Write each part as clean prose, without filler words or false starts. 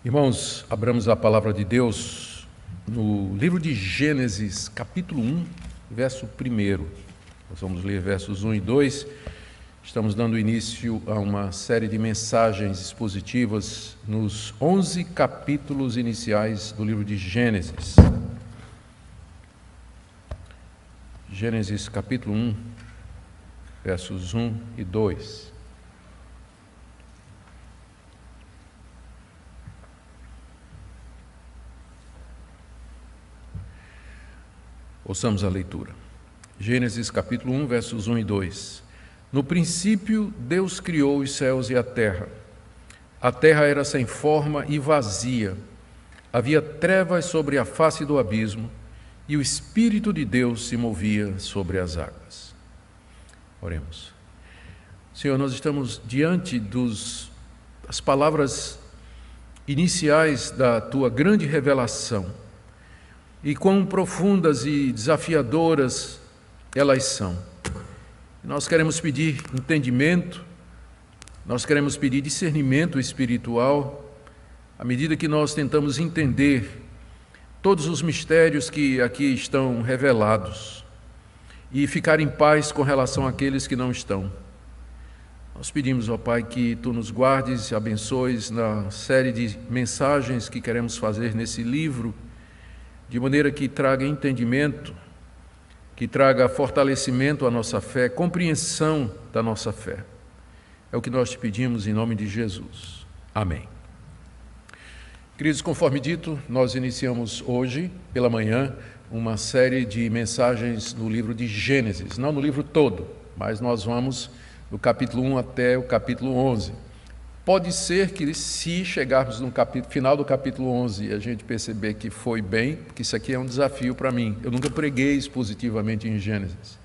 Irmãos, abramos a palavra de Deus no livro de Gênesis, capítulo 1, verso 1. Nós vamos ler versos 1 e 2. Estamos dando início a uma série de mensagens expositivas nos 11 capítulos iniciais do livro de Gênesis. Gênesis, capítulo 1, versos 1 e 2. Ouçamos a leitura. Gênesis capítulo 1, versos 1 e 2. No princípio, Deus criou os céus e a terra. A terra era sem forma e vazia. Havia trevas sobre a face do abismo, e o Espírito de Deus se movia sobre as águas. Oremos. Senhor, nós estamos diante das palavras iniciais da Tua grande revelação, e quão profundas e desafiadoras elas são. Nós queremos pedir entendimento, nós queremos pedir discernimento espiritual, à medida que nós tentamos entender todos os mistérios que aqui estão revelados e ficar em paz com relação àqueles que não estão. Nós pedimos, ó Pai, que Tu nos guardes e abençoes na série de mensagens que queremos fazer nesse livro, de maneira que traga entendimento, que traga fortalecimento à nossa fé, compreensão da nossa fé. É o que nós te pedimos em nome de Jesus. Amém. Queridos, conforme dito, nós iniciamos hoje, pela manhã, uma série de mensagens no livro de Gênesis. Não no livro todo, mas nós vamos do capítulo 1 até o capítulo 11. Pode ser que, se chegarmos no final do capítulo 11 e a gente perceber que foi bem, porque isso aqui é um desafio para mim. Eu nunca preguei expositivamente em Gênesis.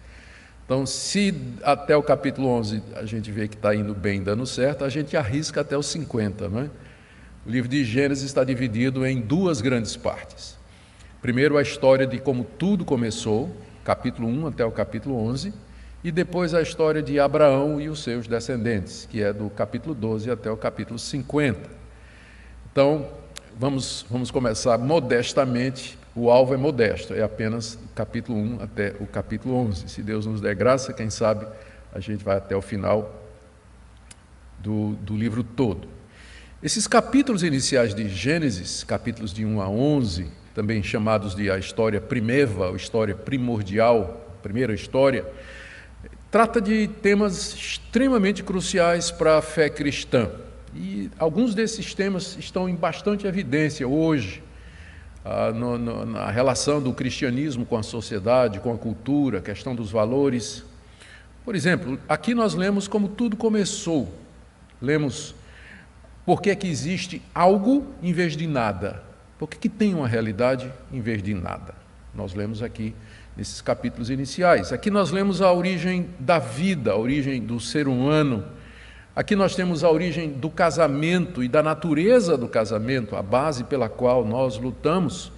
Então, se até o capítulo 11 a gente vê que está indo bem, dando certo, a gente arrisca até os 50, não é? O livro de Gênesis está dividido em duas grandes partes. Primeiro, a história de como tudo começou, capítulo 1 até o capítulo 11, e depois a história de Abraão e os seus descendentes, que é do capítulo 12 até o capítulo 50. Então, vamos começar modestamente. O alvo é modesto, é apenas o capítulo 1 até o capítulo 11. Se Deus nos der graça, quem sabe a gente vai até o final do livro todo. Esses capítulos iniciais de Gênesis, capítulos de 1 a 11, também chamados de a história primeva, ou história primordial, primeira história, trata de temas extremamente cruciais para a fé cristã. E alguns desses temas estão em bastante evidência hoje, na relação do cristianismo com a sociedade, com a cultura, a questão dos valores. Por exemplo, aqui nós lemos como tudo começou. Lemos por que que existe algo em vez de nada. Por que que tem uma realidade em vez de nada. Nós lemos aqui nesses capítulos iniciais. Aqui nós lemos a origem da vida, a origem do ser humano. Aqui nós temos a origem do casamento e da natureza do casamento, a base pela qual nós lutamos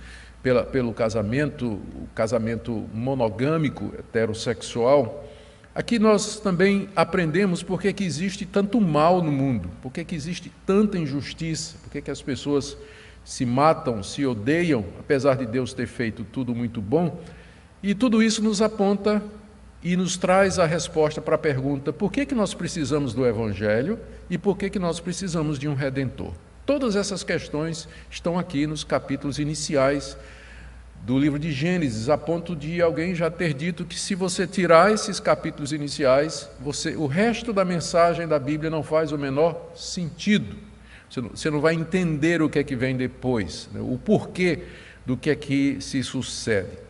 pelo casamento, o casamento monogâmico, heterossexual. Aqui nós também aprendemos por que existe tanto mal no mundo, por que existe tanta injustiça, por que as pessoas se matam, se odeiam, apesar de Deus ter feito tudo muito bom. E tudo isso nos aponta e nos traz a resposta para a pergunta: por que nós precisamos do Evangelho e por que nós precisamos de um Redentor? Todas essas questões estão aqui nos capítulos iniciais do livro de Gênesis, a ponto de alguém já ter dito que se você tirar esses capítulos iniciais, o resto da mensagem da Bíblia não faz o menor sentido. Você não vai entender o que é que vem depois, né? O porquê do que é que se sucede.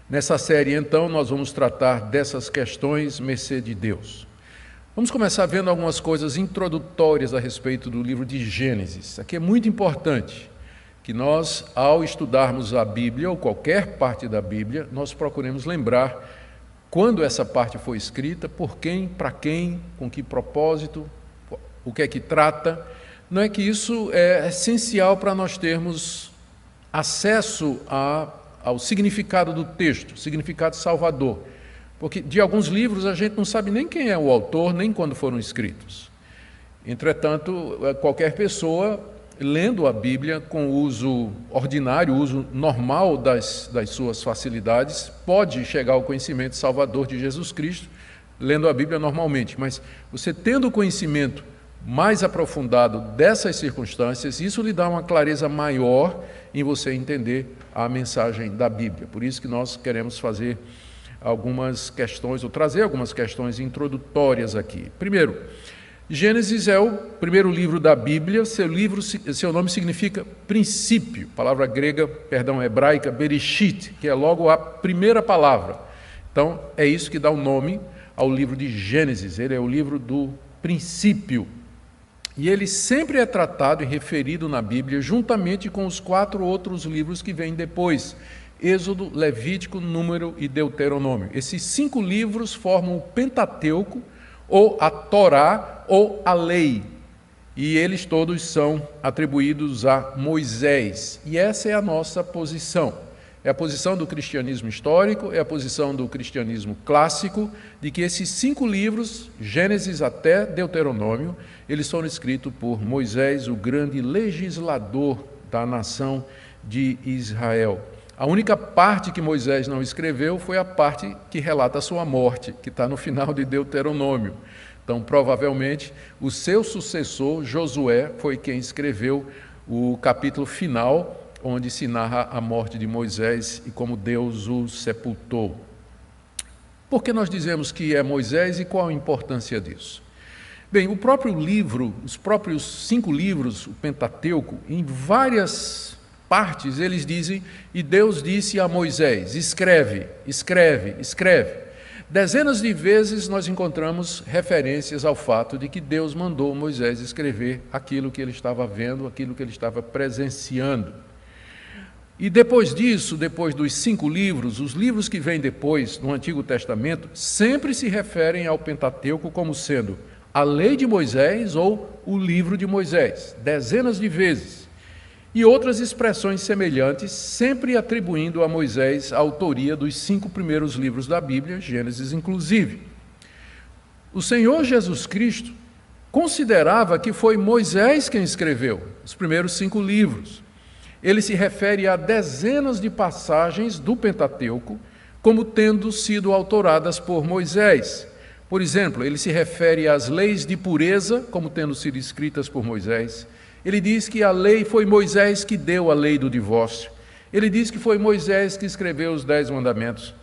Nessa série, então, nós vamos tratar dessas questões, mercê de Deus. Vamos começar vendo algumas coisas introdutórias a respeito do livro de Gênesis. Aqui é muito importante que nós, ao estudarmos a Bíblia, ou qualquer parte da Bíblia, nós procuremos lembrar quando essa parte foi escrita, por quem, para quem, com que propósito, o que é que trata. Não é que isso é essencial para nós termos acesso ao significado do texto, significado salvador. Porque de alguns livros a gente não sabe nem quem é o autor, nem quando foram escritos. Entretanto, qualquer pessoa lendo a Bíblia com o uso ordinário, o uso normal das suas facilidades, pode chegar ao conhecimento salvador de Jesus Cristo, lendo a Bíblia normalmente. Mas você tendo o conhecimento mais aprofundado dessas circunstâncias, isso lhe dá uma clareza maior em você entender a mensagem da Bíblia. Por isso que nós queremos fazer algumas questões, ou trazer algumas questões introdutórias aqui. Primeiro, Gênesis é o primeiro livro da Bíblia, seu nome significa princípio, palavra grega, hebraica, bereshit, que é logo a primeira palavra. Então, é isso que dá o nome ao livro de Gênesis, ele é o livro do princípio. E ele sempre é tratado e referido na Bíblia juntamente com os 4 outros livros que vêm depois, Êxodo, Levítico, Número e Deuteronômio. Esses 5 livros formam o Pentateuco, ou a Torá, ou a lei, e eles todos são atribuídos a Moisés, e essa é a nossa posição, é a posição do cristianismo histórico, é a posição do cristianismo clássico, de que esses 5 livros, Gênesis até Deuteronômio, eles foram escritos por Moisés, o grande legislador da nação de Israel. A única parte que Moisés não escreveu foi a parte que relata a sua morte, que está no final de Deuteronômio. Então, provavelmente, o seu sucessor, Josué, foi quem escreveu o capítulo final, onde se narra a morte de Moisés e como Deus o sepultou. Por que nós dizemos que é Moisés e qual a importância disso? Bem, o próprio livro, os próprios 5 livros, o Pentateuco, em várias partes, eles dizem, e Deus disse a Moisés, escreve, escreve, escreve. Dezenas de vezes nós encontramos referências ao fato de que Deus mandou Moisés escrever aquilo que ele estava vendo, aquilo que ele estava presenciando. E depois disso, depois dos 5 livros, os livros que vêm depois, no Antigo Testamento, sempre se referem ao Pentateuco como sendo a lei de Moisés ou o livro de Moisés, dezenas de vezes. E outras expressões semelhantes, sempre atribuindo a Moisés a autoria dos 5 primeiros livros da Bíblia, Gênesis inclusive. O Senhor Jesus Cristo considerava que foi Moisés quem escreveu os primeiros 5 livros. Ele se refere a dezenas de passagens do Pentateuco como tendo sido autoradas por Moisés. Por exemplo, ele se refere às leis de pureza como tendo sido escritas por Moisés. Ele diz que a lei foi Moisés que deu a lei do divórcio. Ele diz que foi Moisés que escreveu os 10 mandamentos.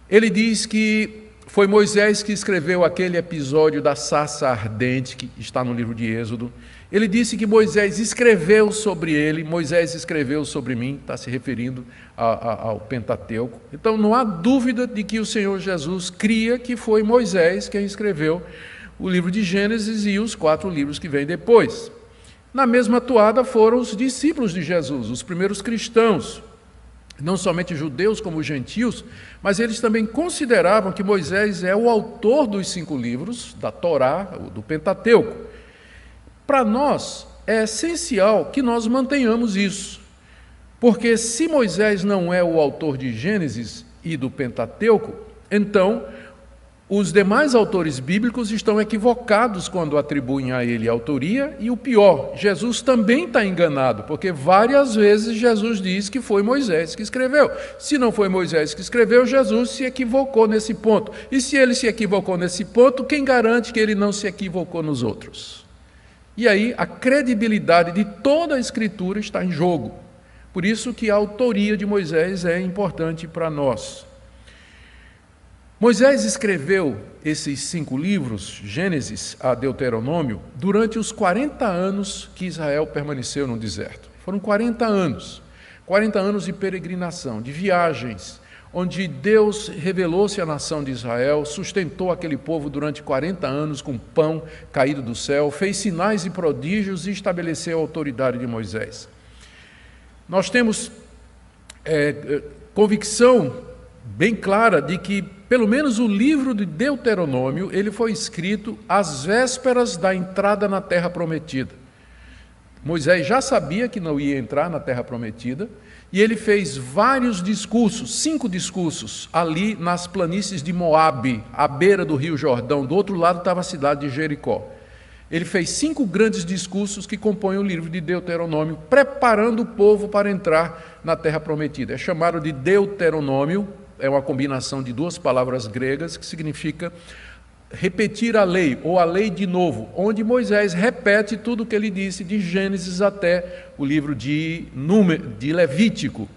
Ele diz que foi Moisés que escreveu aquele episódio da sarça ardente que está no livro de Êxodo. Ele disse que Moisés escreveu sobre ele, Moisés escreveu sobre mim, está se referindo ao Pentateuco. Então não há dúvida de que o Senhor Jesus cria que foi Moisés quem escreveu o livro de Gênesis e os 4 livros que vêm depois. Na mesma toada foram os discípulos de Jesus, os primeiros cristãos, não somente judeus como gentios, mas eles também consideravam que Moisés é o autor dos 5 livros, da Torá, do Pentateuco. Para nós, é essencial que nós mantenhamos isso, porque se Moisés não é o autor de Gênesis e do Pentateuco, então os demais autores bíblicos estão equivocados quando atribuem a ele a autoria, e o pior, Jesus também está enganado, porque várias vezes Jesus diz que foi Moisés que escreveu. Se não foi Moisés que escreveu, Jesus se equivocou nesse ponto. E se ele se equivocou nesse ponto, quem garante que ele não se equivocou nos outros? E aí a credibilidade de toda a Escritura está em jogo. Por isso que a autoria de Moisés é importante para nós. Moisés escreveu esses 5 livros, Gênesis a Deuteronômio, durante os 40 anos que Israel permaneceu no deserto. Foram 40 anos de peregrinação, de viagens, onde Deus revelou-se à nação de Israel, sustentou aquele povo durante 40 anos com pão caído do céu, fez sinais e prodígios e estabeleceu a autoridade de Moisés. Nós temos convicção bem clara de que, pelo menos o livro de Deuteronômio, ele foi escrito às vésperas da entrada na Terra Prometida. Moisés já sabia que não ia entrar na Terra Prometida, e ele fez vários discursos, 5 discursos, ali nas planícies de Moabe, à beira do rio Jordão. Do outro lado estava a cidade de Jericó. Ele fez 5 grandes discursos que compõem o livro de Deuteronômio, preparando o povo para entrar na terra prometida. É chamado de Deuteronômio, é uma combinação de 2 palavras gregas, que significa repetir a lei, ou a lei de novo, onde Moisés repete tudo o que ele disse de Gênesis até o livro de Levítico.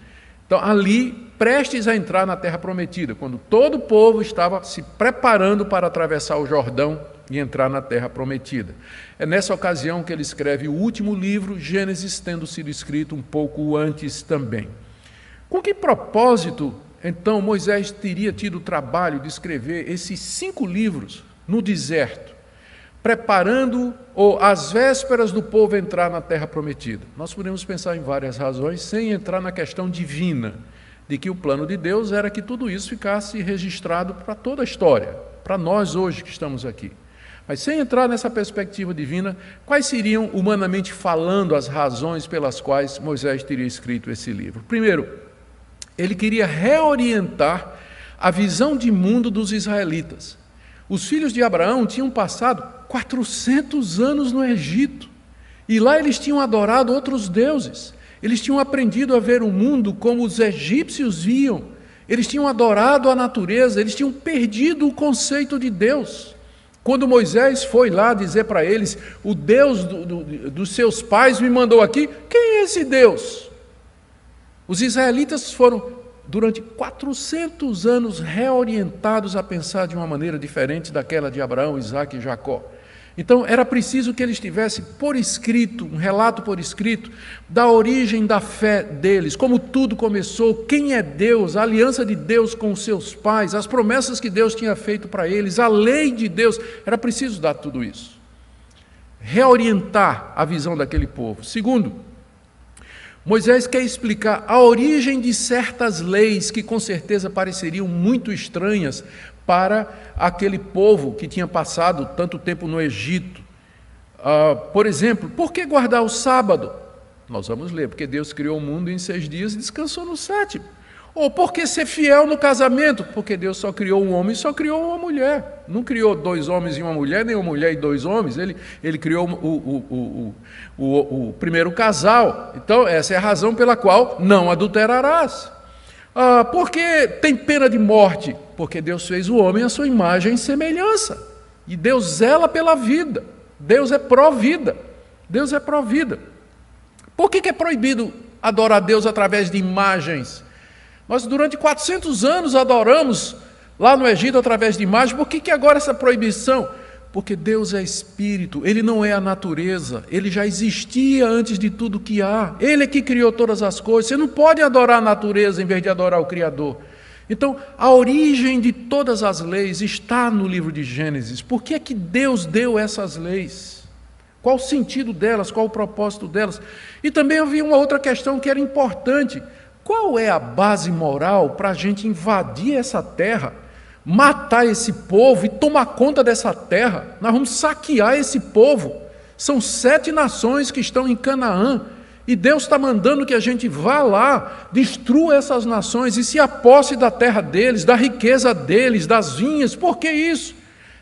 Então, ali, prestes a entrar na terra prometida, quando todo o povo estava se preparando para atravessar o Jordão e entrar na terra prometida. É nessa ocasião que ele escreve o último livro, Gênesis, tendo sido escrito um pouco antes também. Com que propósito, então, Moisés teria tido o trabalho de escrever esses 5 livros no deserto, preparando ou às vésperas do povo entrar na terra prometida? Nós podemos pensar em várias razões, sem entrar na questão divina, de que o plano de Deus era que tudo isso ficasse registrado para toda a história, para nós hoje que estamos aqui. Mas sem entrar nessa perspectiva divina, quais seriam, humanamente falando, as razões pelas quais Moisés teria escrito esse livro? Primeiro, ele queria reorientar a visão de mundo dos israelitas. Os filhos de Abraão tinham passado 400 anos no Egito, e lá eles tinham adorado outros deuses. Eles tinham aprendido a ver o mundo como os egípcios viam. Eles tinham adorado a natureza, eles tinham perdido o conceito de Deus. Quando Moisés foi lá dizer para eles, o Deus dos seus pais me mandou aqui, quem é esse Deus? Os israelitas foram, durante 400 anos, reorientados a pensar de uma maneira diferente daquela de Abraão, Isaque e Jacó. Então, era preciso que eles tivessem por escrito, um relato por escrito, da origem da fé deles, como tudo começou, quem é Deus, a aliança de Deus com os seus pais, as promessas que Deus tinha feito para eles, a lei de Deus. Era preciso dar tudo isso. Reorientar a visão daquele povo. Segundo, Moisés quer explicar a origem de certas leis que com certeza pareceriam muito estranhas para aquele povo que tinha passado tanto tempo no Egito. Por exemplo, por que guardar o sábado? Nós vamos ler, porque Deus criou o mundo em 6 dias e descansou no 7º. Ou por que ser fiel no casamento? Porque Deus só criou um homem e só criou uma mulher. Não criou 2 homens e uma mulher, nem uma mulher e 2 homens. Ele criou o primeiro casal. Então, essa é a razão pela qual não adulterarás. Por que tem pena de morte? Porque Deus fez o homem à sua imagem e semelhança. E Deus zela pela vida. Deus é pró-vida. Deus é pró-vida. Por que é proibido adorar a Deus através de imagens? Nós durante 400 anos adoramos lá no Egito através de imagens. Por que agora essa proibição? Porque Deus é espírito, Ele não é a natureza, Ele já existia antes de tudo que há, Ele é que criou todas as coisas. Você não pode adorar a natureza em vez de adorar o Criador. Então, a origem de todas as leis está no livro de Gênesis. Por que é que Deus deu essas leis? Qual o sentido delas? Qual o propósito delas? E também havia uma outra questão que era importante. Qual é a base moral para a gente invadir essa terra, matar esse povo e tomar conta dessa terra? Nós vamos saquear esse povo. São 7 nações que estão em Canaã, e Deus está mandando que a gente vá lá, destrua essas nações e se aposse da terra deles, da riqueza deles, das vinhas. Por que isso?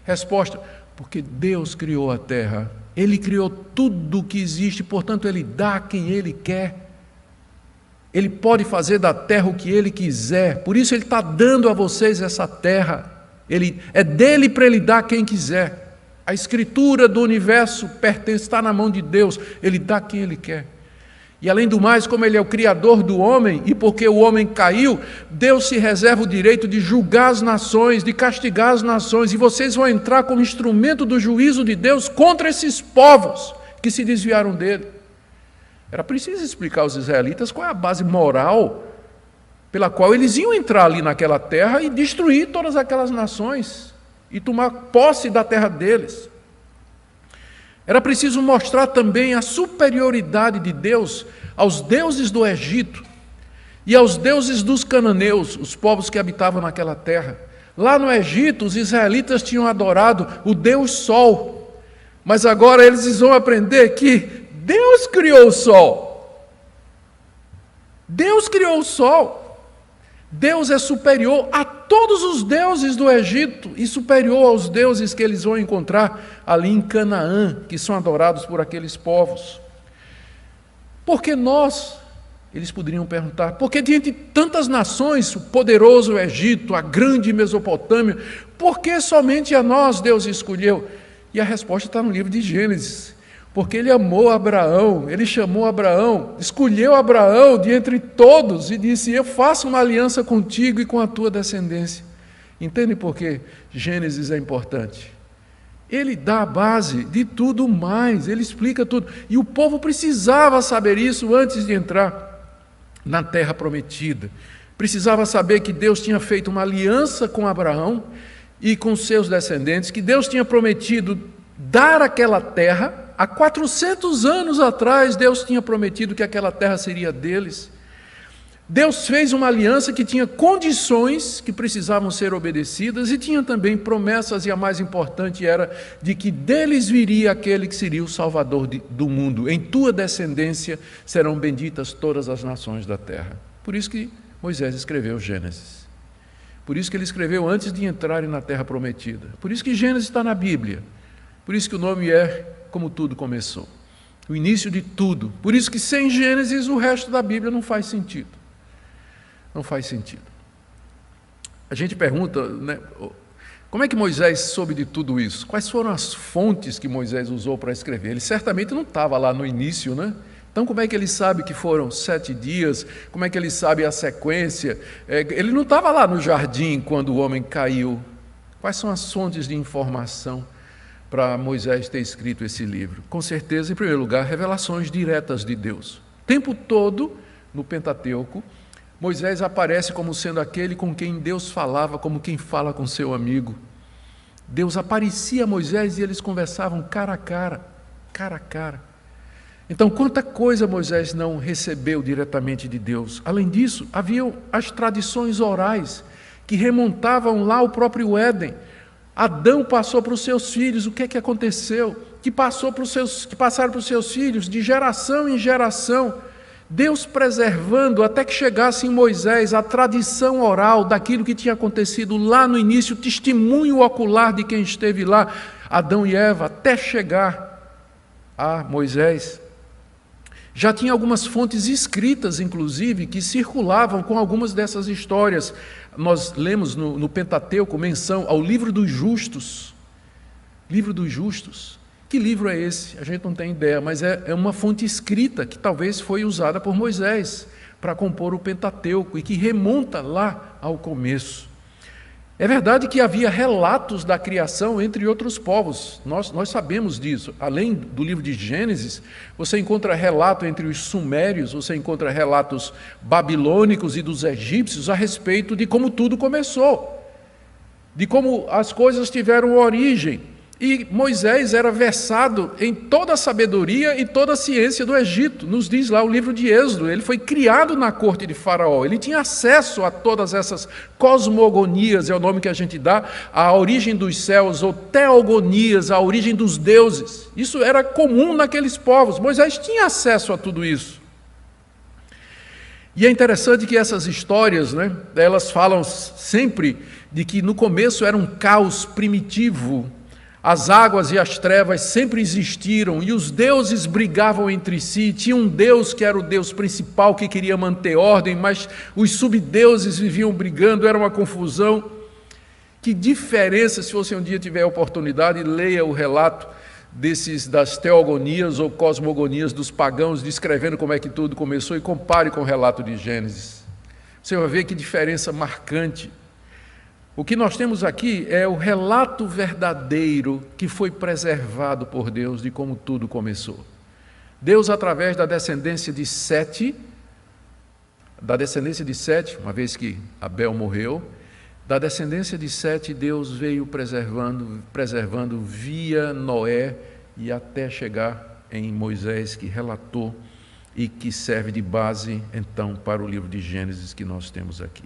Resposta: porque Deus criou a terra, Ele criou tudo o que existe, portanto Ele dá a quem Ele quer. Ele pode fazer da terra o que Ele quiser, por isso Ele está dando a vocês essa terra. É dele para Ele dar a quem quiser. A escritura do universo está na mão de Deus, Ele dá a quem Ele quer. E além do mais, como Ele é o Criador do homem, e porque o homem caiu, Deus se reserva o direito de julgar as nações, de castigar as nações, e vocês vão entrar como instrumento do juízo de Deus contra esses povos que se desviaram dele. Era preciso explicar aos israelitas qual é a base moral pela qual eles iam entrar ali naquela terra e destruir todas aquelas nações e tomar posse da terra deles. Era preciso mostrar também a superioridade de Deus aos deuses do Egito e aos deuses dos cananeus, os povos que habitavam naquela terra. Lá no Egito, os israelitas tinham adorado o Deus Sol, mas agora eles vão aprender que Deus criou o sol. Deus criou o sol. Deus é superior a todos os deuses do Egito e superior aos deuses que eles vão encontrar ali em Canaã, que são adorados por aqueles povos. Porque nós, eles poderiam perguntar, porque diante de tantas nações, o poderoso Egito, a grande Mesopotâmia, por que somente a nós Deus escolheu? E a resposta está no livro de Gênesis. Porque ele amou Abraão, ele chamou Abraão, escolheu Abraão de entre todos e disse: eu faço uma aliança contigo e com a tua descendência. Entende por que Gênesis é importante? Ele dá a base de tudo mais, ele explica tudo. E o povo precisava saber isso antes de entrar na terra prometida. Precisava saber que Deus tinha feito uma aliança com Abraão e com seus descendentes, que Deus tinha prometido dar aquela terra. Há 400 anos atrás, Deus tinha prometido que aquela terra seria deles. Deus fez uma aliança que tinha condições que precisavam ser obedecidas e tinha também promessas, e a mais importante era de que deles viria aquele que seria o Salvador do mundo. Em tua descendência serão benditas todas as nações da terra. Por isso que Moisés escreveu Gênesis. Por isso que ele escreveu antes de entrarem na terra prometida. Por isso que Gênesis está na Bíblia. Por isso que o nome é Como Tudo Começou. O início de tudo. Por isso que sem Gênesis o resto da Bíblia não faz sentido. Não faz sentido. A gente pergunta, né, como é que Moisés soube de tudo isso? Quais foram as fontes que Moisés usou para escrever? Ele certamente não estava lá no início, né? Então como é que ele sabe que foram 7 dias? Como é que ele sabe a sequência? Ele não estava lá no jardim quando o homem caiu. Quais são as fontes de informação para Moisés ter escrito esse livro? Com certeza, em primeiro lugar, revelações diretas de Deus. O tempo todo, no Pentateuco, Moisés aparece como sendo aquele com quem Deus falava, como quem fala com seu amigo. Deus aparecia a Moisés e eles conversavam cara a cara, cara a cara. Então, quanta coisa Moisés não recebeu diretamente de Deus. Além disso, haviam as tradições orais que remontavam lá ao próprio Éden. Adão passou para os seus filhos, o que é que aconteceu? Que passaram para os seus filhos de geração em geração. Deus preservando até que chegasse em Moisés a tradição oral daquilo que tinha acontecido lá no início, o testemunho ocular de quem esteve lá, Adão e Eva, até chegar a Moisés. Já tinha algumas fontes escritas, inclusive, que circulavam com algumas dessas histórias. Nós lemos no Pentateuco menção ao livro dos justos. Livro dos justos. Que livro é esse? A gente não tem ideia, mas é uma fonte escrita que talvez foi usada por Moisés para compor o Pentateuco e que remonta lá ao começo. É verdade que havia relatos da criação entre outros povos, nós sabemos disso. Além do livro de Gênesis, você encontra relato entre os sumérios, você encontra relatos babilônicos e dos egípcios a respeito de como tudo começou, de como as coisas tiveram origem. E Moisés era versado em toda a sabedoria e toda a ciência do Egito, nos diz lá o livro de Êxodo. Ele foi criado na corte de Faraó, ele tinha acesso a todas essas cosmogonias, é o nome que a gente dá, a origem dos céus, ou teogonias, a origem dos deuses. Isso era comum naqueles povos, Moisés tinha acesso a tudo isso. E é interessante que essas histórias, né, elas falam sempre de que no começo era um caos primitivo. As águas e as trevas sempre existiram e os deuses brigavam entre si. Tinha um Deus que era o Deus principal que queria manter ordem, mas os subdeuses viviam brigando, era uma confusão. Que diferença, se você um dia tiver a oportunidade, leia o relato das teogonias ou cosmogonias dos pagãos, descrevendo como é que tudo começou, e compare com o relato de Gênesis. Você vai ver que diferença marcante. O que nós temos aqui é o relato verdadeiro que foi preservado por Deus de como tudo começou. Deus, através da descendência de Sete, uma vez que Abel morreu, da descendência de Sete, Deus veio preservando via Noé e até chegar em Moisés, que relatou e que serve de base, então, para o livro de Gênesis que nós temos aqui.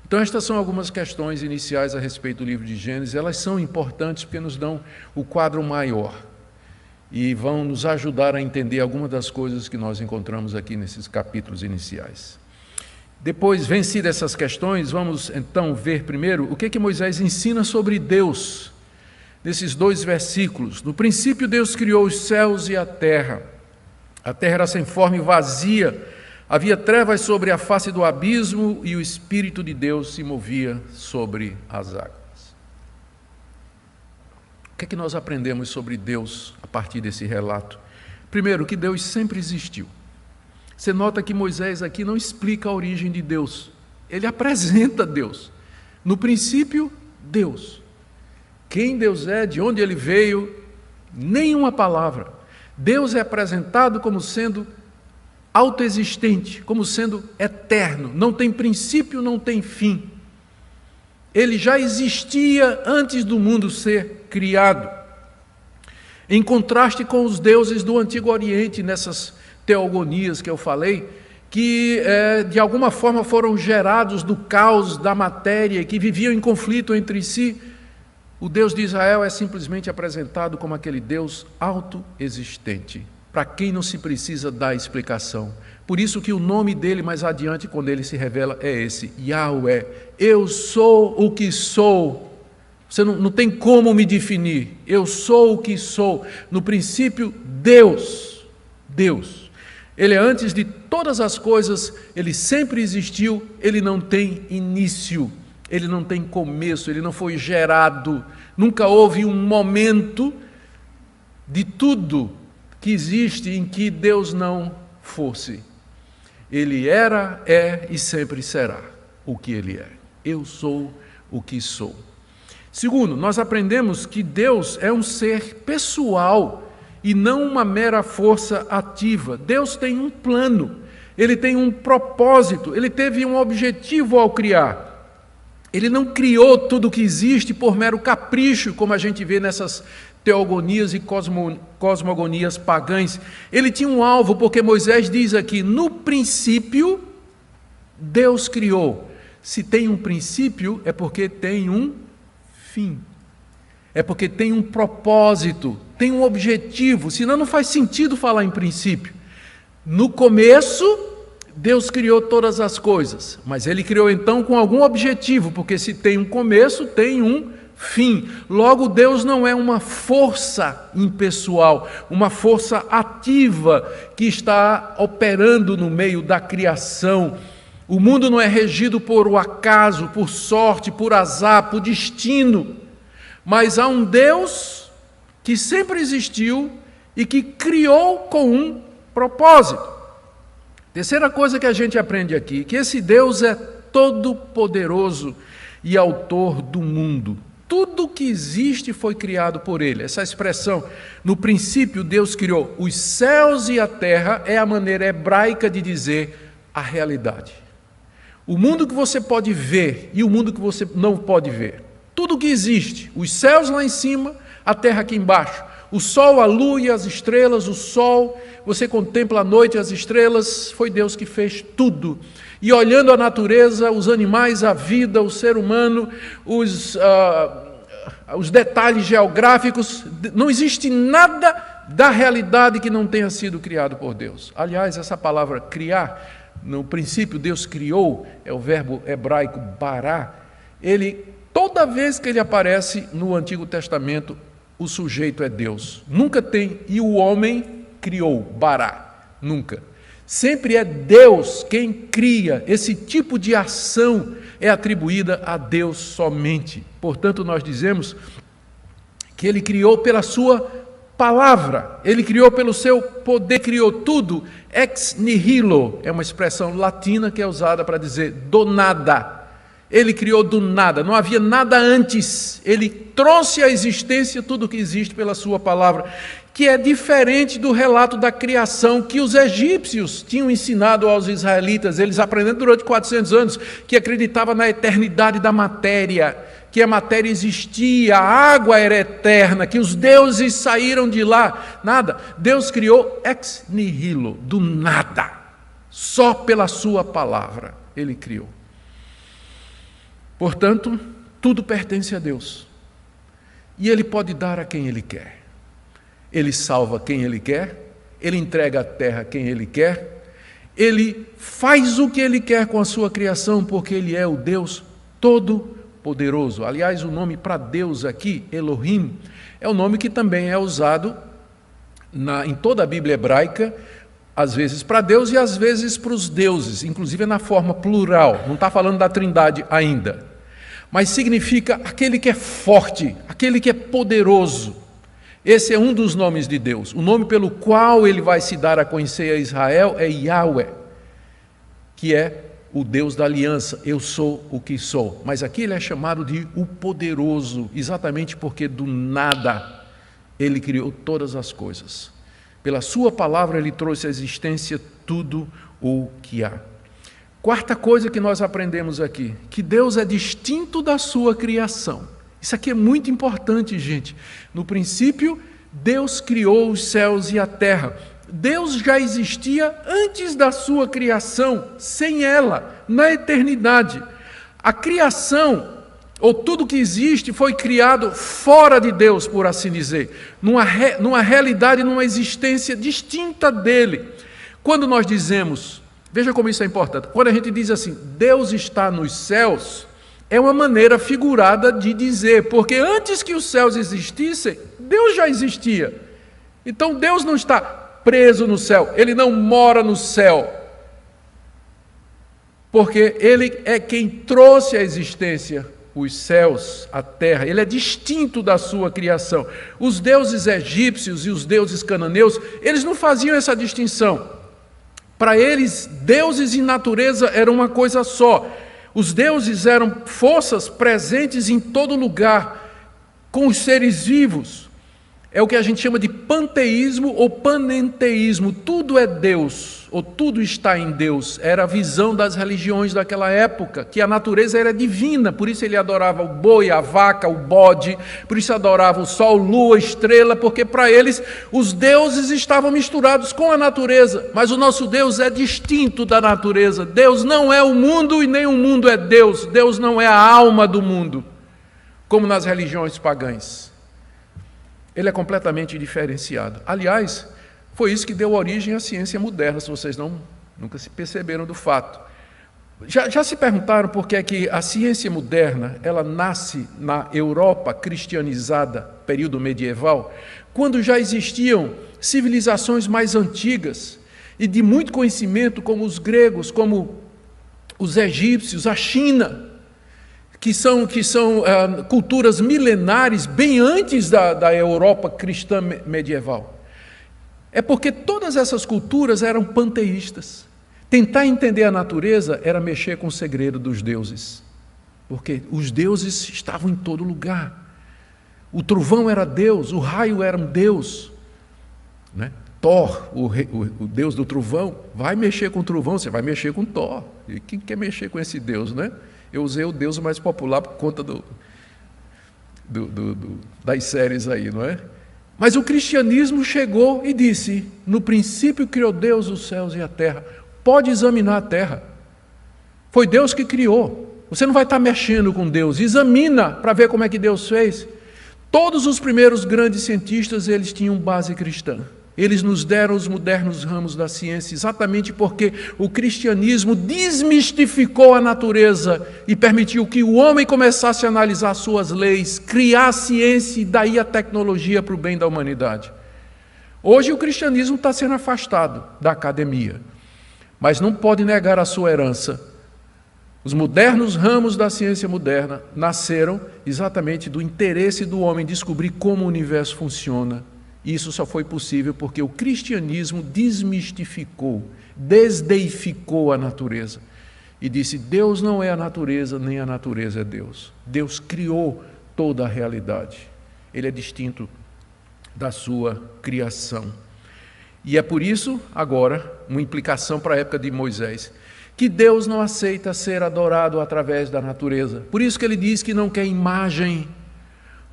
Então, estas são algumas questões iniciais a respeito do livro de Gênesis. Elas são importantes porque nos dão o quadro maior e vão nos ajudar a entender algumas das coisas que nós encontramos aqui nesses capítulos iniciais. Depois, vencidas essas questões, vamos então ver primeiro o que Moisés ensina sobre Deus, nesses 2 versículos. No princípio, Deus criou os céus e a terra. A terra era sem forma e vazia, havia trevas sobre a face do abismo e o Espírito de Deus se movia sobre as águas. O que nós aprendemos sobre Deus a partir desse relato? Primeiro, que Deus sempre existiu. Você nota que Moisés aqui não explica a origem de Deus, ele apresenta Deus. No princípio, Deus. Quem Deus é, de onde ele veio, nenhuma palavra. Deus é apresentado como sendo autoexistente, como sendo eterno, não tem princípio, não tem fim. Ele já existia antes do mundo ser criado. Em contraste com os deuses do Antigo Oriente, nessas teogonias que eu falei, que de alguma forma foram gerados do caos da matéria, que viviam em conflito entre si, o Deus de Israel é simplesmente apresentado como aquele Deus autoexistente, para quem não se precisa dar explicação. Por isso que o nome dele mais adiante, quando ele se revela, é esse, Yahweh. Eu sou o que sou. Você não tem como me definir. Eu sou o que sou. No princípio, Deus. Deus. Ele é antes de todas as coisas, ele sempre existiu, ele não tem início, ele não tem começo, ele não foi gerado. Nunca houve um momento de tudo que existe em que Deus não fosse. Ele era, é e sempre será o que ele é. Eu sou o que sou. Segundo, nós aprendemos que Deus é um ser pessoal e não uma mera força ativa. Deus tem um plano, ele tem um propósito, ele teve um objetivo ao criar. Ele não criou tudo o que existe por mero capricho, como a gente vê nessas teogonias e cosmogonias pagãs. Ele tinha um alvo, porque Moisés diz aqui, no princípio, Deus criou. Se tem um princípio, é porque tem um fim. É porque tem um propósito, tem um objetivo, senão não faz sentido falar em princípio. No começo, Deus criou todas as coisas, mas ele criou então com algum objetivo, porque se tem um começo, tem um fim. Logo, Deus não é uma força impessoal, uma força ativa que está operando no meio da criação. O mundo não é regido por o acaso, por sorte, por azar, por destino, mas há um Deus que sempre existiu e que criou com um propósito. Terceira coisa que a gente aprende aqui, que esse Deus é todo-poderoso e autor do mundo. Tudo que existe foi criado por ele. Essa expressão, no princípio Deus criou os céus e a terra, é a maneira hebraica de dizer a realidade. O mundo que você pode ver e o mundo que você não pode ver. Tudo que existe, os céus lá em cima, a terra aqui embaixo. O sol, a lua e as estrelas, o sol, você contempla a noite e as estrelas, foi Deus que fez tudo. E olhando a natureza, os animais, a vida, o ser humano, os detalhes geográficos, não existe nada da realidade que não tenha sido criado por Deus. Aliás, essa palavra criar, no princípio Deus criou, é o verbo hebraico bará, toda vez que ele aparece no Antigo Testamento, o sujeito é Deus. Nunca tem, e o homem criou, bará, nunca. Sempre é Deus quem cria. Esse tipo de ação é atribuída a Deus somente. Portanto, nós dizemos que ele criou pela sua palavra, ele criou pelo seu poder, criou tudo. Ex nihilo é uma expressão latina que é usada para dizer do nada. Ele criou do nada, não havia nada antes. Ele trouxe à existência tudo o que existe pela sua palavra, que é diferente do relato da criação que os egípcios tinham ensinado aos israelitas. Eles aprenderam durante 400 anos que acreditava na eternidade da matéria, que a matéria existia, a água era eterna, que os deuses saíram de lá. Nada. Deus criou ex nihilo, do nada. Só pela sua palavra ele criou. Portanto, tudo pertence a Deus. E ele pode dar a quem ele quer. Ele salva quem ele quer, ele entrega a terra a quem ele quer, Ele faz o que Ele quer com a sua criação, porque Ele é o Deus Todo-Poderoso. Aliás, o nome para Deus aqui, Elohim, é o nome que também é usado em toda a Bíblia hebraica, às vezes para Deus e às vezes para os deuses, inclusive na forma plural, não está falando da Trindade ainda, mas significa aquele que é forte, aquele que é poderoso. Esse é um dos nomes de Deus. O nome pelo qual Ele vai se dar a conhecer a Israel é Yahweh, que é o Deus da aliança, eu sou o que sou. Mas aqui Ele é chamado de o poderoso, exatamente porque do nada Ele criou todas as coisas. Pela sua palavra Ele trouxe à existência tudo o que há. Quarta coisa que nós aprendemos aqui, que Deus é distinto da sua criação. Isso aqui é muito importante, gente. No princípio, Deus criou os céus e a terra. Deus já existia antes da sua criação, sem ela, na eternidade. A criação, ou tudo que existe, foi criado fora de Deus, por assim dizer, numa realidade, numa existência distinta dele. Quando nós dizemos, veja como isso é importante, quando a gente diz assim, Deus está nos céus, é uma maneira figurada de dizer, porque antes que os céus existissem, Deus já existia. Então Deus não está preso no céu, Ele não mora no céu, porque Ele é quem trouxe à existência os céus, a terra. Ele é distinto da sua criação. Os deuses egípcios e os deuses cananeus, eles não faziam essa distinção. Para eles, deuses e natureza eram uma coisa só. Os deuses eram forças presentes em todo lugar, com os seres vivos. É o que a gente chama de panteísmo ou panenteísmo. Tudo é Deus, ou tudo está em Deus. Era a visão das religiões daquela época, que a natureza era divina, por isso ele adorava o boi, a vaca, o bode, por isso adorava o sol, lua, estrela, porque para eles os deuses estavam misturados com a natureza, mas o nosso Deus é distinto da natureza. Deus não é o mundo e nem o mundo é Deus. Deus não é a alma do mundo, como nas religiões pagãs. Ele é completamente diferenciado. Aliás, foi isso que deu origem à ciência moderna, se vocês nunca se perceberam do fato. Já se perguntaram por que é que a ciência moderna ela nasce na Europa cristianizada, período medieval, quando já existiam civilizações mais antigas e de muito conhecimento, como os gregos, como os egípcios, a China, que são culturas milenares, bem antes da Europa cristã medieval. É porque todas essas culturas eram panteístas. Tentar entender a natureza era mexer com o segredo dos deuses, porque os deuses estavam em todo lugar. O trovão era Deus, o raio era um Deus, né? Thor, o Deus do trovão, vai mexer com o trovão, você vai mexer com Thor. E quem quer mexer com esse Deus, né? Eu usei o Deus mais popular por conta das séries aí, não é? Mas o cristianismo chegou e disse, no princípio criou Deus os céus e a terra. Pode examinar a terra. Foi Deus que criou. Você não vai estar mexendo com Deus. Examina para ver como é que Deus fez. Todos os primeiros grandes cientistas, eles tinham base cristã. Eles nos deram os modernos ramos da ciência exatamente porque o cristianismo desmistificou a natureza e permitiu que o homem começasse a analisar suas leis, criar a ciência e daí a tecnologia para o bem da humanidade. Hoje o cristianismo está sendo afastado da academia, mas não pode negar a sua herança. Os modernos ramos da ciência moderna nasceram exatamente do interesse do homem descobrir como o universo funciona. Isso só foi possível porque o cristianismo desmistificou, desdeificou a natureza e disse, Deus não é a natureza, nem a natureza é Deus. Deus criou toda a realidade. Ele é distinto da sua criação. E é por isso, agora, uma implicação para a época de Moisés, que Deus não aceita ser adorado através da natureza. Por isso que ele diz que não quer imagem.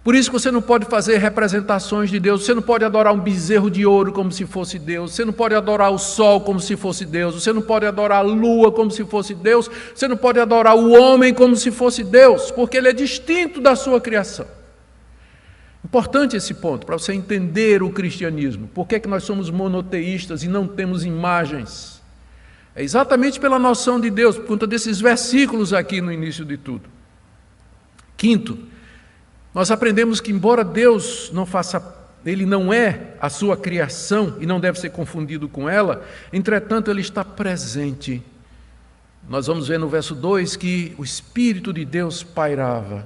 Por isso que você não pode fazer representações de Deus, você não pode adorar um bezerro de ouro como se fosse Deus, você não pode adorar o sol como se fosse Deus, você não pode adorar a lua como se fosse Deus, você não pode adorar o homem como se fosse Deus, porque ele é distinto da sua criação. Importante esse ponto, para você entender o cristianismo. Por que é que nós somos monoteístas e não temos imagens? É exatamente pela noção de Deus, por conta desses versículos aqui no início de tudo. Quinto, nós aprendemos que embora Deus Ele não é a sua criação e não deve ser confundido com ela, entretanto Ele está presente. Nós vamos ver no verso 2 que o Espírito de Deus pairava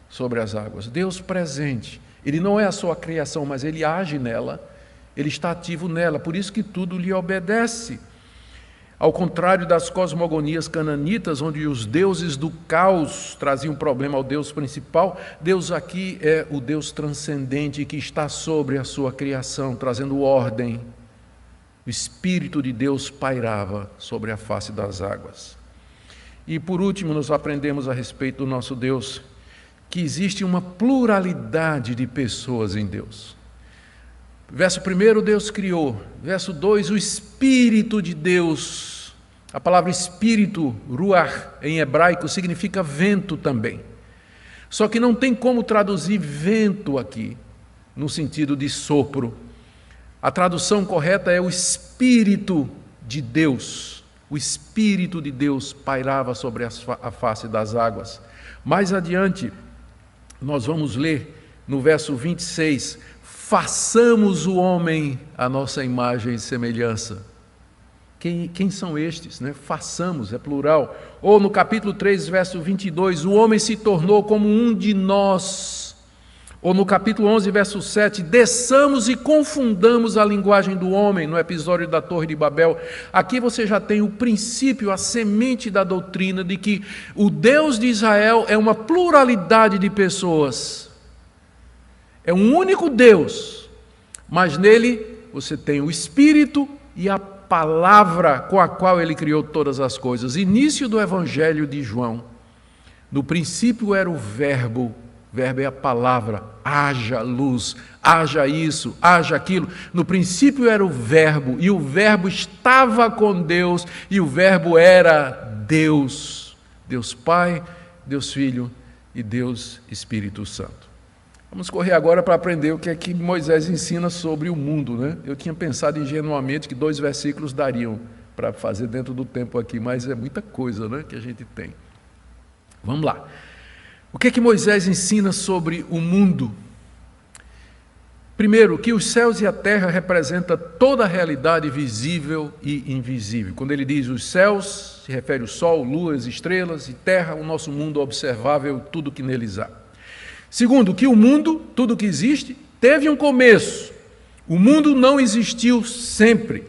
sobre as águas. Deus presente. Ele não é a sua criação, mas Ele age nela, Ele está ativo nela, por isso que tudo lhe obedece. Ao contrário das cosmogonias cananitas, onde os deuses do caos traziam problema ao Deus principal, Deus aqui é o Deus transcendente que está sobre a sua criação, trazendo ordem. O Espírito de Deus pairava sobre a face das águas. E por último, nós aprendemos a respeito do nosso Deus, que existe uma pluralidade de pessoas em Deus. Verso 1, Deus criou. Verso 2, o Espírito de Deus. A palavra Espírito, ruach, em hebraico, significa vento também. Só que não tem como traduzir vento aqui, no sentido de sopro. A tradução correta é o Espírito de Deus. O Espírito de Deus pairava sobre a face das águas. Mais adiante, nós vamos ler no verso 26, façamos o homem à nossa imagem e semelhança. Quem são estes? Né? Façamos, é plural. Ou no capítulo 3, verso 22, o homem se tornou como um de nós. Ou no capítulo 11, verso 7, desçamos e confundamos a linguagem do homem, no episódio da Torre de Babel. Aqui você já tem o princípio, a semente da doutrina de que o Deus de Israel é uma pluralidade de pessoas. É um único Deus, mas nele você tem o Espírito e a palavra com a qual ele criou todas as coisas. Início do Evangelho de João. No princípio era o Verbo é a palavra, haja luz, haja isso, haja aquilo. No princípio era o Verbo, e o Verbo estava com Deus, e o Verbo era Deus. Deus Pai, Deus Filho e Deus Espírito Santo. Vamos correr agora para aprender o que é que Moisés ensina sobre o mundo, né? Eu tinha pensado ingenuamente que 2 versículos dariam para fazer dentro do tempo aqui, mas é muita coisa, né, que a gente tem. Vamos lá. O que é que Moisés ensina sobre o mundo? Primeiro, que os céus e a terra representam toda a realidade visível e invisível. Quando ele diz os céus, se refere ao sol, luas, estrelas, e terra, o nosso mundo observável, tudo que neles há. Segundo, que o mundo, tudo que existe, teve um começo. O mundo não existiu sempre.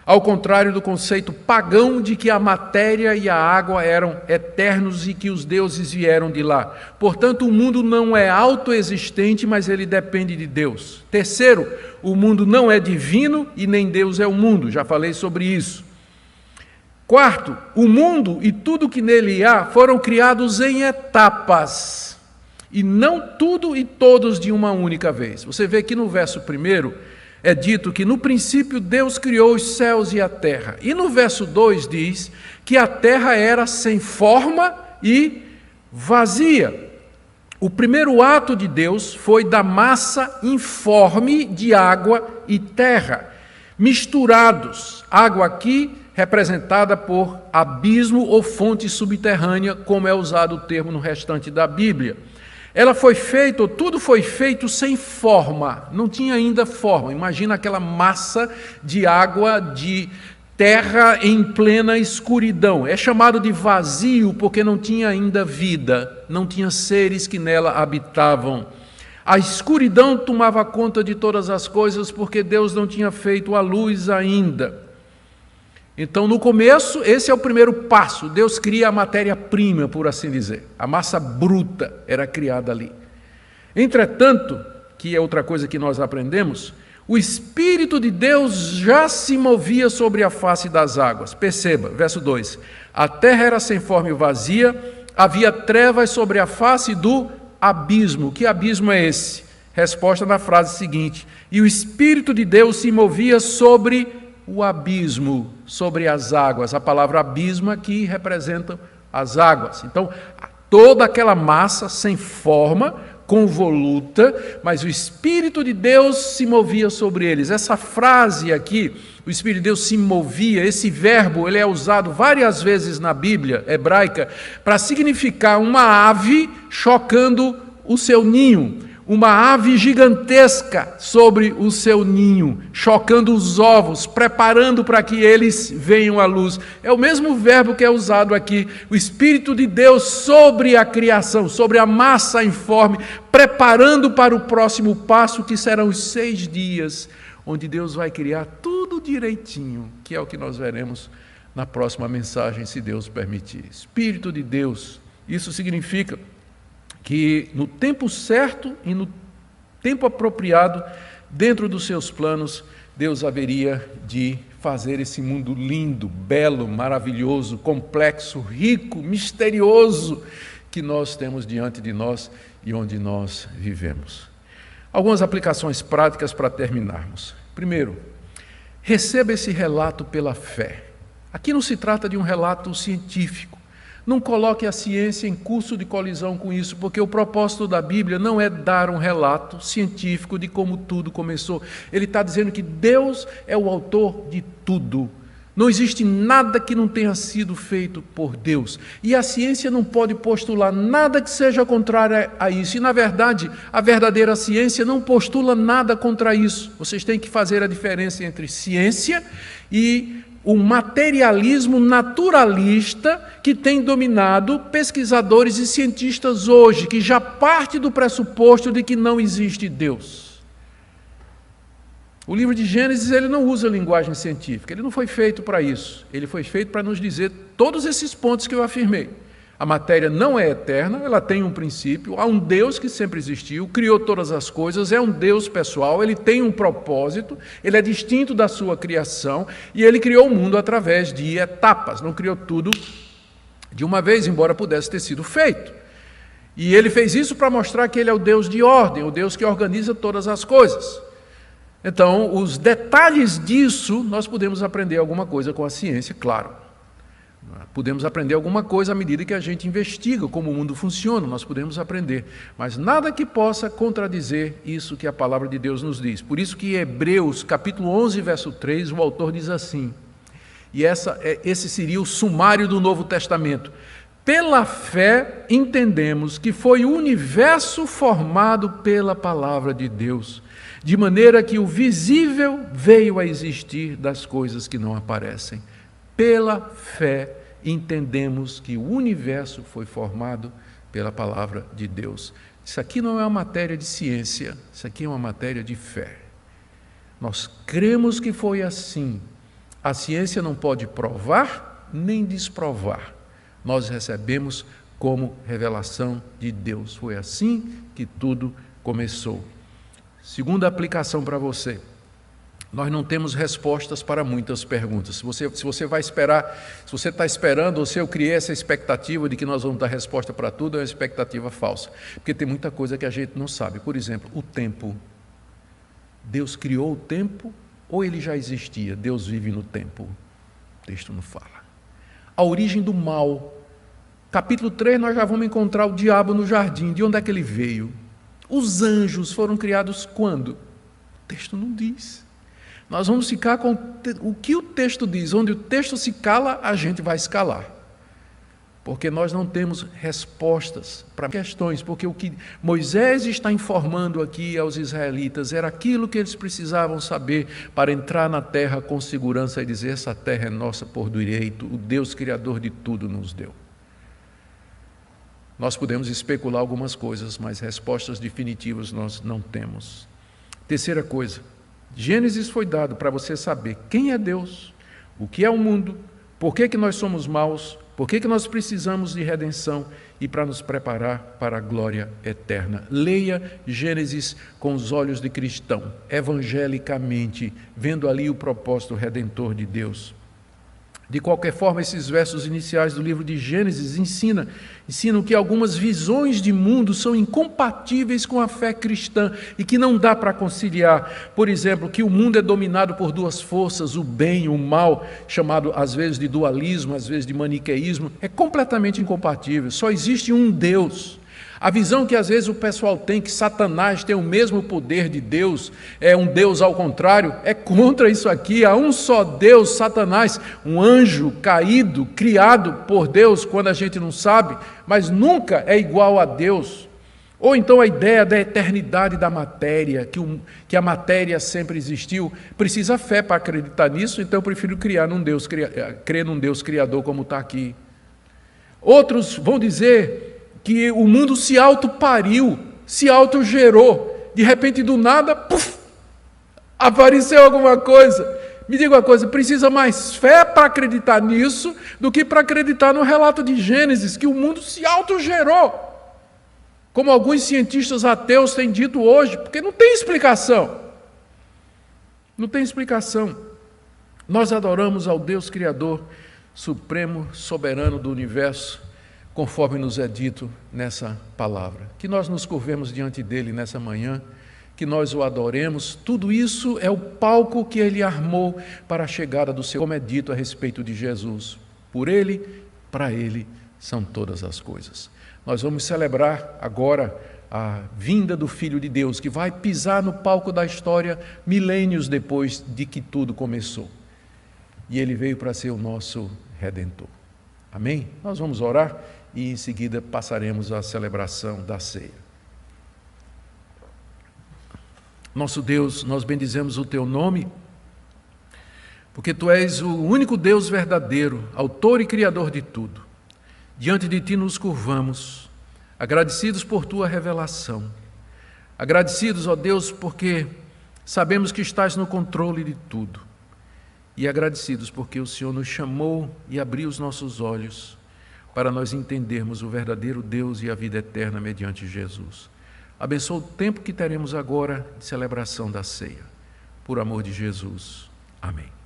Ao contrário do conceito pagão de que a matéria e a água eram eternos e que os deuses vieram de lá. Portanto, o mundo não é autoexistente, mas ele depende de Deus. Terceiro, o mundo não é divino e nem Deus é o mundo. Já falei sobre isso. Quarto, o mundo e tudo que nele há foram criados em etapas. E não tudo e todos de uma única vez. Você vê que no verso 1, é dito que no princípio Deus criou os céus e a terra. E no verso 2 diz que a terra era sem forma e vazia. O primeiro ato de Deus foi da massa informe de água e terra, misturados. Água aqui representada por abismo ou fonte subterrânea, como é usado o termo no restante da Bíblia. Tudo foi feito sem forma, não tinha ainda forma. Imagina aquela massa de água, de terra em plena escuridão. É chamado de vazio porque não tinha ainda vida, não tinha seres que nela habitavam. A escuridão tomava conta de todas as coisas porque Deus não tinha feito a luz ainda. Então, no começo, esse é o primeiro passo. Deus cria a matéria-prima, por assim dizer. A massa bruta era criada ali. Entretanto, que é outra coisa que nós aprendemos, o Espírito de Deus já se movia sobre a face das águas. Perceba, verso 2. A terra era sem forma e vazia, havia trevas sobre a face do abismo. Que abismo é esse? Resposta na frase seguinte. E o Espírito de Deus se movia sobre o abismo, sobre as águas. A palavra abismo aqui representa as águas. Então, toda aquela massa sem forma, convoluta, mas o Espírito de Deus se movia sobre eles. Essa frase aqui, o o Espírito de Deus se movia. Esse verbo ele é usado várias vezes na Bíblia hebraica para significar uma ave chocando o seu ninho. Uma ave gigantesca sobre o seu ninho, chocando os ovos, preparando para que eles venham à luz. É o mesmo verbo que é usado aqui, o Espírito de Deus sobre a criação, sobre a massa informe, preparando para o próximo passo, que serão os 6 dias, onde Deus vai criar tudo direitinho, que é o que nós veremos na próxima mensagem, se Deus permitir. Espírito de Deus, isso significa que no tempo certo e no tempo apropriado, dentro dos seus planos, Deus haveria de fazer esse mundo lindo, belo, maravilhoso, complexo, rico, misterioso, que nós temos diante de nós e onde nós vivemos. Algumas aplicações práticas para terminarmos. Primeiro, receba esse relato pela fé. Aqui não se trata de um relato científico. Não coloque a ciência em curso de colisão com isso, porque o propósito da Bíblia não é dar um relato científico de como tudo começou. Ele está dizendo que Deus é o autor de tudo. Não existe nada que não tenha sido feito por Deus. E a ciência não pode postular nada que seja contrário a isso. E, na verdade, a verdadeira ciência não postula nada contra isso. Vocês têm que fazer a diferença entre ciência e o materialismo naturalista que tem dominado pesquisadores e cientistas hoje, que já parte do pressuposto de que não existe Deus. O livro de Gênesis ele não usa linguagem científica, ele não foi feito para isso. Ele foi feito para nos dizer todos esses pontos que eu afirmei. A matéria não é eterna, ela tem um princípio, há um Deus que sempre existiu, criou todas as coisas, é um Deus pessoal, ele tem um propósito, ele é distinto da sua criação e ele criou o mundo através de etapas, não criou tudo de uma vez, embora pudesse ter sido feito. E ele fez isso para mostrar que ele é o Deus de ordem, o Deus que organiza todas as coisas. Então, os detalhes disso, nós podemos aprender alguma coisa com a ciência, claro. Podemos aprender alguma coisa à medida que a gente investiga como o mundo funciona, nós podemos aprender. Mas nada que possa contradizer isso que a palavra de Deus nos diz. Por isso que em Hebreus, capítulo 11, verso 3, o autor diz assim, e esse seria o sumário do Novo Testamento. Pela fé entendemos que foi o universo formado pela palavra de Deus, de maneira que o visível veio a existir das coisas que não aparecem. Pela fé entendemos que o universo foi formado pela palavra de Deus. Isso aqui não é uma matéria de ciência, isso aqui é uma matéria de fé. Nós cremos que foi assim. A ciência não pode provar nem desprovar. Nós recebemos como revelação de Deus. Foi assim que tudo começou. Segunda aplicação para você. Nós não temos respostas para muitas perguntas. Se você vai esperar, se você está esperando, ou se eu criei essa expectativa de que nós vamos dar resposta para tudo, é uma expectativa falsa. Porque tem muita coisa que a gente não sabe. Por exemplo, o tempo. Deus criou o tempo ou ele já existia? Deus vive no tempo. O texto não fala. A origem do mal. Capítulo 3, nós já vamos encontrar o diabo no jardim. De onde é que ele veio? Os anjos foram criados quando? O texto não diz. Nós vamos ficar com o que o texto diz. Onde o texto se cala, a gente vai se calar. Porque nós não temos respostas para questões. Porque o que Moisés está informando aqui aos israelitas era aquilo que eles precisavam saber para entrar na terra com segurança e dizer: essa terra é nossa por direito, o Deus Criador de tudo nos deu. Nós podemos especular algumas coisas, mas respostas definitivas nós não temos. Terceira coisa, Gênesis foi dado para você saber quem é Deus, o que é o mundo, por que nós somos maus, por que nós precisamos de redenção e para nos preparar para a glória eterna. Leia Gênesis com os olhos de cristão, evangelicamente, vendo ali o propósito redentor de Deus. De qualquer forma, esses versos iniciais do livro de Gênesis ensinam que algumas visões de mundo são incompatíveis com a fé cristã e que não dá para conciliar. Por exemplo, que o mundo é dominado por duas forças, o bem e o mal, chamado às vezes de dualismo, às vezes de maniqueísmo, é completamente incompatível. Só existe um Deus. A visão que às vezes o pessoal tem que Satanás tem o mesmo poder de Deus, é um Deus ao contrário, é contra isso aqui. Há um só Deus, Satanás, um anjo caído, criado por Deus quando a gente não sabe, mas nunca é igual a Deus. Ou então a ideia da eternidade da matéria, que a matéria sempre existiu, precisa fé para acreditar nisso, então eu prefiro crer num Deus criador como está aqui. Outros vão dizer que o mundo se autopariu, se autogerou, de repente do nada, puf, apareceu alguma coisa. Me diga uma coisa, precisa mais fé para acreditar nisso do que para acreditar no relato de Gênesis, que o mundo se autogerou. Como alguns cientistas ateus têm dito hoje, porque não tem explicação. Não tem explicação. Nós adoramos ao Deus Criador, supremo, soberano do universo, conforme nos é dito nessa palavra. Que nós nos curvemos diante dele nessa manhã, que nós o adoremos. Tudo isso é o palco que ele armou para a chegada do seu, como é dito a respeito de Jesus. Por ele, para ele, são todas as coisas. Nós vamos celebrar agora a vinda do Filho de Deus, que vai pisar no palco da história milênios depois de que tudo começou. E ele veio para ser o nosso Redentor. Amém? Nós vamos orar e em seguida passaremos à celebração da ceia. Nosso Deus, nós bendizemos o teu nome, porque tu és o único Deus verdadeiro, autor e criador de tudo. Diante de ti nos curvamos, agradecidos por tua revelação, agradecidos, ó Deus, porque sabemos que estás no controle de tudo, e agradecidos porque o Senhor nos chamou e abriu os nossos olhos para nós entendermos o verdadeiro Deus e a vida eterna mediante Jesus. Abençoa o tempo que teremos agora de celebração da ceia. Por amor de Jesus. Amém.